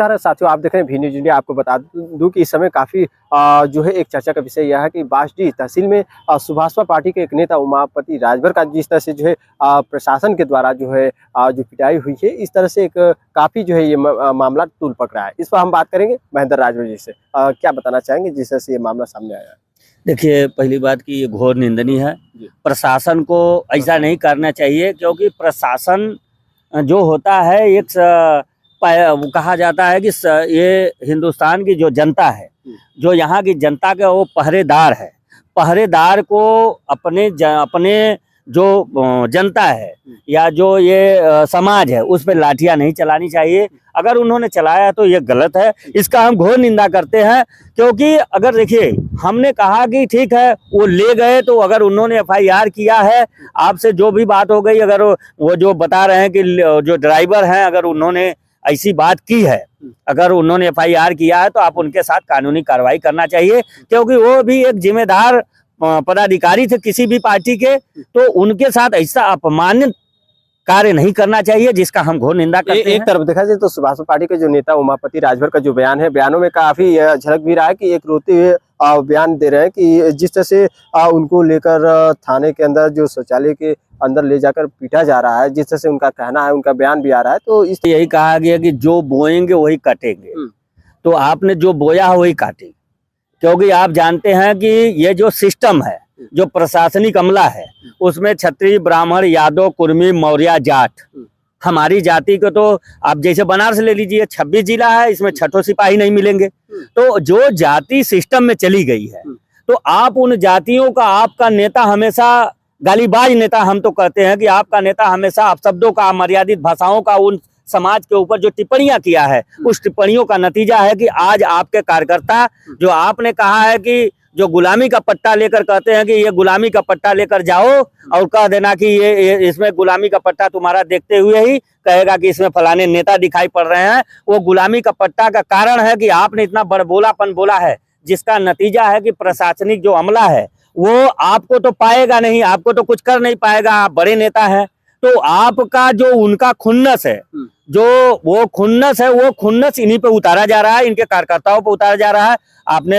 साथियों, आप देख रहे हैं वी न्यूज़ इंडिया। आपको बता दूं कि इस समय काफ़ी जो है एक चर्चा का विषय यह है कि बांसडीह तहसील में सुभाषपा पार्टी के एक नेता उमापति राजभर का जिस तरह से जो है प्रशासन के द्वारा जो है जो पिटाई हुई है, इस तरह से एक काफ़ी जो है ये मामला तूल पकड़ रहा है। इस पर हम बात करेंगे महेंद्र राजभर जी से। क्या बताना चाहेंगे जिस तरह से ये मामला सामने आया है? देखिए, पहली बात कि ये घोर निंदनीय है। प्रशासन को ऐसा नहीं करना चाहिए, क्योंकि प्रशासन जो होता है एक कहा जाता है कि ये हिंदुस्तान की जो जनता है, जो यहाँ की जनता का वो पहरेदार है। पहरेदार को अपने जो जनता है या जो ये समाज है उस पर लाठियां नहीं चलानी चाहिए। अगर उन्होंने चलाया तो ये गलत है, इसका हम घोर निंदा करते हैं। क्योंकि अगर देखिए, हमने कहा कि ठीक है वो ले गए, तो अगर उन्होंने FIR किया है, आपसे जो भी बात हो गई, अगर वो जो बता रहे हैं कि जो ड्राइवर हैं अगर उन्होंने ऐसी बात की है, अगर उन्होंने FIR किया है, तो आप उनके साथ कानूनी कार्रवाई करना चाहिए। क्योंकि वो भी एक जिम्मेदार पदाधिकारी थे किसी भी पार्टी के, तो उनके साथ ऐसा अपमानित कार्य नहीं करना चाहिए, जिसका हम घोर निंदा करते हैं। एक तरफ देखा जाए तो सुभाषपा पार्टी के जो नेता उमापति राजभर का जो बयान है, बयानों में काफी झलक भी रहा है कि एक रोते हुए बयान दे रहे हैं कि जिस तरह से उनको लेकर थाने के अंदर जो शौचालय के अंदर ले जाकर पीटा जा रहा है, जिस तरह से उनका कहना है, उनका बयान भी आ रहा है। तो इस यही कहा गया कि जो बोएंगे वही काटेंगे, तो आपने जो बोया है वही काटेंगे। क्योंकि आप जानते हैं कि ये जो सिस्टम है, जो प्रशासनिक अमला है, उसमें क्षत्रिय, ब्राह्मण, यादव, कुर्मी, मौर्य, जाट, हमारी जाति को तो आप जैसे बनारस ले लीजिए, 26 जिला है, इसमें 6 सिपाही नहीं मिलेंगे। तो जो जाति सिस्टम में चली गई है, तो आप उन जातियों का, आपका नेता हमेशा गालीबाज नेता, हम तो कहते हैं कि आपका नेता हमेशा अपशब्दों का, अमर्यादित भाषाओं का उन समाज के ऊपर जो टिप्पणियां किया है, उस टिप्पणियों का नतीजा है कि आज आपके कार्यकर्ता, जो आपने कहा है कि जो गुलामी का पट्टा लेकर कहते हैं कि ये गुलामी का पट्टा लेकर जाओ और कह देना कि ये इसमें गुलामी का पट्टा तुम्हारा देखते हुए ही कहेगा कि इसमें फलाने नेता दिखाई पड़ रहे हैं। वो गुलामी का पट्टा का कारण है कि आपने इतना बड़बोलापन बोला है, जिसका नतीजा है कि प्रशासनिक जो अमला है वो आपको तो पाएगा नहीं, आपको तो कुछ कर नहीं पाएगा। आप बड़े नेता हैं, तो आपका जो उनका खुन्नस है, जो वो खुन्नस इन्हीं पे उतारा जा रहा है, इनके कार्यकर्ताओं पे उतारा जा रहा है। आपने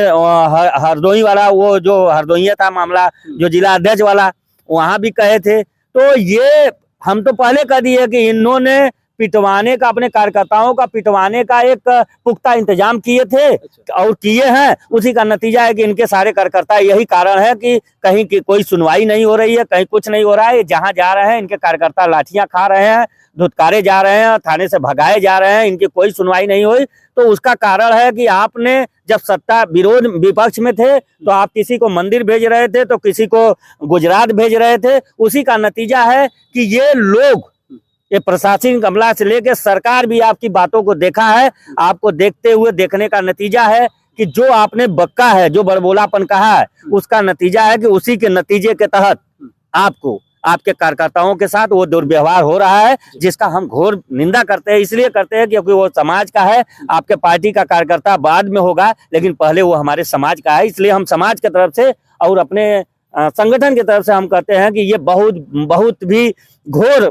हरदोई वाला, वो जो हरदोइया था मामला, जो जिला अध्यक्ष वाला, वहां भी कहे थे। तो ये हम तो पहले कह दिए कि इन्होंने पिटवाने का, अपने कार्यकर्ताओं का पिटवाने का एक पुख्ता इंतजाम किए थे और किए हैं। उसी का नतीजा है कि इनके सारे कार्यकर्ता, यही कारण है कि कहीं की कोई सुनवाई नहीं हो रही है, कहीं कुछ नहीं हो रहा है। जहां जा रहे हैं इनके कार्यकर्ता लाठियां खा रहे हैं, धुतकारे जा रहे हैं, थाने से भगाए जा रहे हैं, इनकी कोई सुनवाई नहीं हुई। तो उसका कारण है कि आपने जब सत्ता विरोध विपक्ष में थे तो आप किसी को मंदिर भेज रहे थे, तो किसी को गुजरात भेज रहे थे। उसी का नतीजा है कि ये लोग, ये प्रशासनिक अमला से लेकर सरकार भी आपकी बातों को देखा है। आपको देखते हुए देखने का नतीजा है कि जो आपने बक्का है, जो बड़बोलापन कहा है, उसका नतीजा है कि उसी के नतीजे के तहत आपको, आपके कार्यकर्ताओं के साथ वो दुर्व्यवहार हो रहा है, जिसका हम घोर निंदा करते हैं। इसलिए करते हैं क्योंकि वो समाज का है। आपके पार्टी का कार्यकर्ता बाद में होगा, लेकिन पहले वो हमारे समाज का है। इसलिए हम समाज की तरफ से और अपने संगठन की तरफ से हम कहते हैं कि ये बहुत भी घोर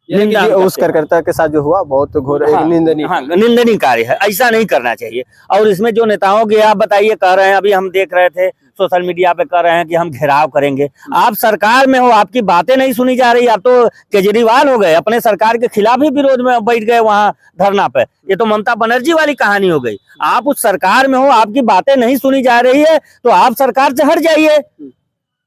उस कार्यकर्ता के साथ जो हुआ बहुत घोर निंदनीय कार्य है। ऐसा नहीं करना चाहिए। और इसमें जो नेताओं की आप बताइए, कह रहे हैं, अभी हम देख रहे थे सोशल मीडिया पे कह रहे हैं कि हम घेराव करेंगे। आप सरकार में हो, आपकी बातें नहीं सुनी जा रही। आप तो केजरीवाल हो गए, अपने सरकार के खिलाफ ही विरोध में बैठ गए वहां धरना पे। ये तो ममता बनर्जी वाली कहानी हो गई। आप उस सरकार में हो, आपकी बातें नहीं सुनी जा रही है, तो आप सरकार से हट जाइए।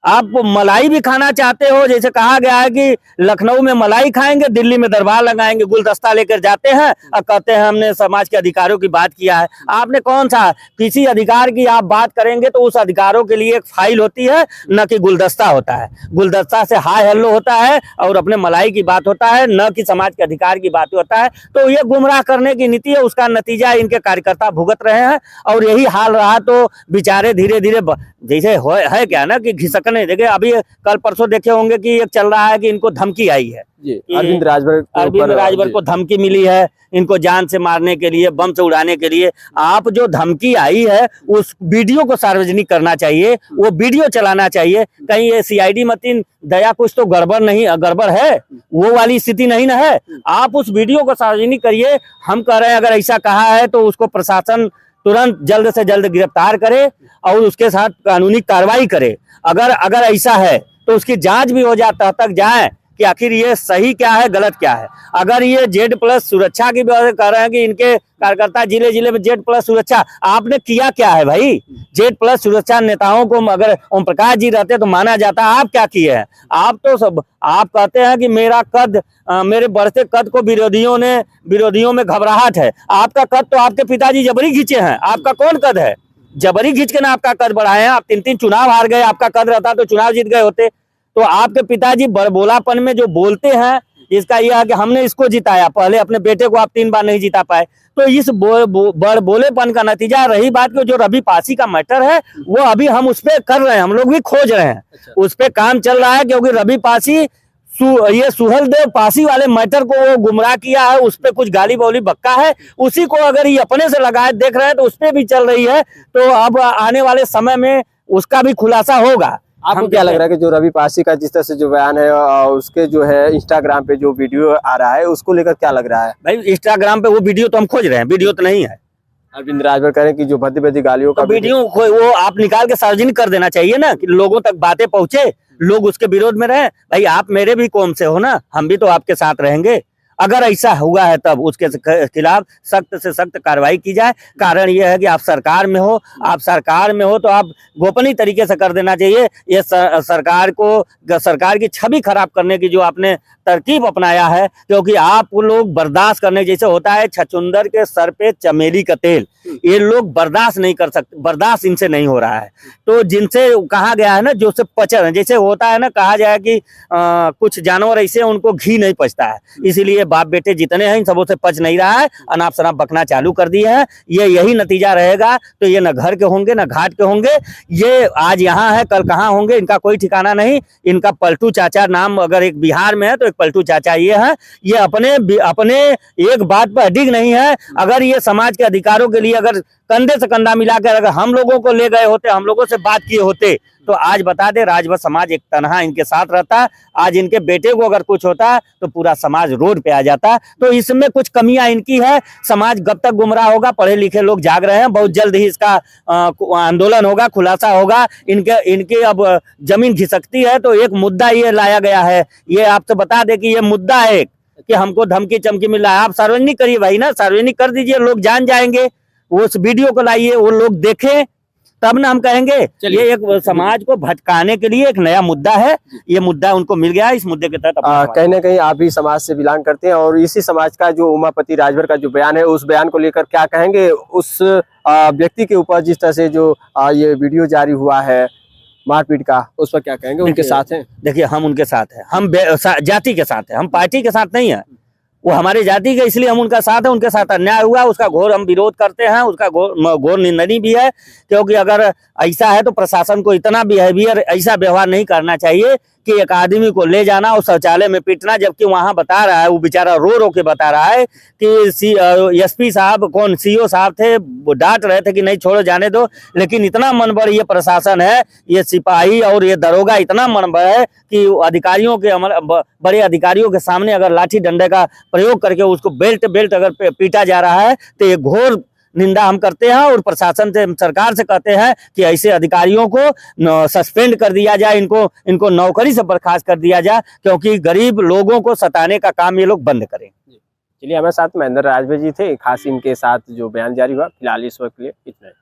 आप मलाई भी खाना चाहते हो, जैसे कहा गया है कि लखनऊ में मलाई खाएंगे, दिल्ली में दरबार लगाएंगे, गुलदस्ता लेकर जाते हैं और कहते हैं हमने समाज के अधिकारों की बात किया है। आपने कौन सा, किसी अधिकार की आप बात करेंगे तो उस अधिकारों के लिए एक फाइल होती है, न कि गुलदस्ता होता है। गुलदस्ता से हाय हेलो होता है और अपने मलाई की बात होता है, न कि समाज के अधिकार की बात होता है। तो ये गुमराह करने की नीति है, उसका नतीजा इनके कार्यकर्ता भुगत रहे हैं। और यही हाल रहा तो बेचारे धीरे धीरे जैसे है क्या ना कि घिसकने, देखिए अभी कल परसों देखे होंगे कि एक चल रहा है कि इनको धमकी आई है जी, अरविंद राजभर को धमकी मिली है इनको जान से मारने के लिए, बम से उड़ाने के लिए। आप जो धमकी आई है उस वीडियो को सार्वजनिक करना चाहिए, वो वीडियो चलाना चाहिए। कहीं ये सीआईडी मतीन दया कुछ तो गड़बड़ है, वो वाली स्थिति नहीं ना है। आप उस वीडियो को सार्वजनिक करिए। हम कह रहे हैं अगर ऐसा कहा है तो उसको प्रशासन तुरंत जल्द से जल्द गिरफ्तार करे और उसके साथ कानूनी कार्रवाई करे। अगर ऐसा है तो उसकी जांच भी हो जाए, तह तक जाए कि आखिर ये सही क्या है, गलत क्या है। अगर ये Z+ सुरक्षा की व्यवस्था कर रहे हैं कि इनके कार्यकर्ता जिले जिले में Z+ सुरक्षा, आपने किया क्या है भाई? Z+ सुरक्षा नेताओं को अगर ओम प्रकाश जी रहते तो माना जाता, आप क्या किए हैं? आप कहते हैं कि मेरे बढ़ते कद को विरोधियों में घबराहट है। आपका कद तो आपके पिताजी जबरी खींचे हैं, आपका कौन कद है? जबरी खींच के ना आपका कद बढ़ाए हैं। आप 3 चुनाव हार गए, आपका कद रहता तो चुनाव जीत गए होते। तो आपके पिताजी बड़बोलापन में जो बोलते हैं, जिसका यह है कि हमने इसको जिताया, पहले अपने बेटे को आप 3 बार नहीं जिता पाए, तो इस बड़बोलेपन का नतीजा। रही बात कि जो रवि पासी का मैटर है वो अभी हम उस पर कर रहे हैं, हम लोग भी खोज रहे हैं। उस पर काम चल रहा है क्योंकि रवि पासी ये सुहेलदेव पासी वाले मैटर को वो गुमराह किया है, उस पर कुछ गाली बौली बक्का है, उसी को अगर ये अपने से लगाए देख रहे हैं तो उस पर भी चल रही है। तो अब आने वाले समय में उसका भी खुलासा होगा। आपको क्या लग रहा है कि जो रवि पासी का जिस तरह से जो बयान है उसके जो है इंस्टाग्राम पे जो वीडियो आ रहा है उसको लेकर क्या लग रहा है? भाई इंस्टाग्राम पे वो वीडियो तो हम खोज रहे हैं, वीडियो तो नहीं है। अरविंद राजभर कह रहे हैं कि जो भद्दी गालियों का वीडियो वो आप निकाल के सार्वजनिक कर देना चाहिए ना, कि लोगों तक बातें पहुंचे, लोग उसके विरोध में रहे। भाई आप मेरे भी कौम से हो ना, हम भी तो आपके साथ रहेंगे। अगर ऐसा हुआ है तब उसके खिलाफ सख्त से सख्त कार्रवाई की जाए। कारण यह है कि आप सरकार में हो तो आप गोपनीय तरीके से कर देना चाहिए। ये सरकार की छवि खराब करने की जो आपने तरकीब अपनाया है, क्योंकि आप लोग बर्दाश्त करने, जैसे होता है छछूंदर के सर पे चमेली का तेल, ये लोग बर्दाश्त नहीं कर सकते, बर्दाश्त इनसे नहीं हो रहा है। तो जिनसे कहा गया है ना, जो से पचर, जैसे होता है ना, कहा जाए कि कुछ जानवर ऐसे उनको घी नहीं पचता है, इसीलिए बाप बेटे जितने हैं इन सबों से पच नहीं रहा है, अनाप शनाप बकना चालू कर दिए हैं। यही नतीजा रहेगा। तो ये न घर के होंगे न घाट के होंगे, ये आज यहाँ है कल कहाँ होंगे, इनका कोई ठिकाना नहीं। इनका पलटू चाचा नाम अगर एक बिहार में है तो एक पलटू चाचा ये है। ये अपने एक बात पर अडिग नहीं है। अगर ये समाज के अधिकारों के लिए अगर कंधे से कंधा मिलाकर अगर हम लोगों को ले गए होते, हम लोगों से बात किए होते, तो आज बता दे राजभर समाज एक तनहा इनके साथ रहता। आज इनके बेटे को अगर कुछ होता तो पूरा समाज रोड पे आ जाता। तो इसमें कुछ कमियां इनकी है। समाज कब तक गुमराह होगा? पढ़े लिखे लोग जाग रहे हैं, बहुत जल्द ही इसका आंदोलन होगा, खुलासा होगा। इनके अब जमीन घिसकती है तो एक मुद्दा ये लाया गया है। ये आपसे बता दे कि ये मुद्दा है कि हमको धमकी चमकी मिल रहा है। आप सार्वजनिक करिए भाई ना, सार्वजनिक कर दीजिए, लोग जान जाएंगे। वो उस वीडियो को लाइए, वो लोग देखें, तब ना हम कहेंगे। ये एक समाज को भटकाने के लिए एक नया मुद्दा है, ये मुद्दा उनको मिल गया। इस मुद्दे के तहत कहीं ना कहीं आप भी समाज से बिलोंग करते हैं और इसी समाज का जो उमापति राजभर का जो बयान है, उस बयान को लेकर क्या कहेंगे? उस व्यक्ति के ऊपर जिस तरह से जो ये वीडियो जारी हुआ है मारपीट का, उस पर क्या कहेंगे? उनके साथ हैं? देखिए हम उनके साथ हैं, हम जाति के साथ हैं, हम पार्टी के साथ नहीं है। वो हमारे जाति के, इसलिए हम उनका साथ है। उनके साथ अन्याय हुआ उसका घोर हम विरोध करते हैं, उसका घोर निंदनीय भी है। क्योंकि अगर ऐसा है तो प्रशासन को इतना बिहेवियर, ऐसा व्यवहार नहीं करना चाहिए कि एक आदमी को ले जाना और शौचालय में पीटना, जबकि वहां बता रहा है, वो बेचारा रो के बता रहा है कि एसपी साहब, कौन सीओ साहब थे, वो डांट रहे थे कि नहीं छोड़ो जाने दो। लेकिन इतना मनबड़ ये प्रशासन है, ये सिपाही और ये दरोगा इतना मनबड़ है कि अधिकारियों के, बड़े अधिकारियों के सामने अगर लाठी डंडे का प्रयोग करके उसको बेल्ट अगर पीटा जा रहा है तो ये घोर निंदा हम करते हैं। और प्रशासन से, सरकार से कहते हैं कि ऐसे अधिकारियों को सस्पेंड कर दिया जाए, इनको नौकरी से बर्खास्त कर दिया जाए, क्योंकि गरीब लोगों को सताने का काम ये लोग बंद करें। चलिए, हमारे साथ महेंद्र राजभर जी थे, खास इनके साथ जो बयान जारी हुआ। फिलहाल इस वक्त के लिए इतना ही।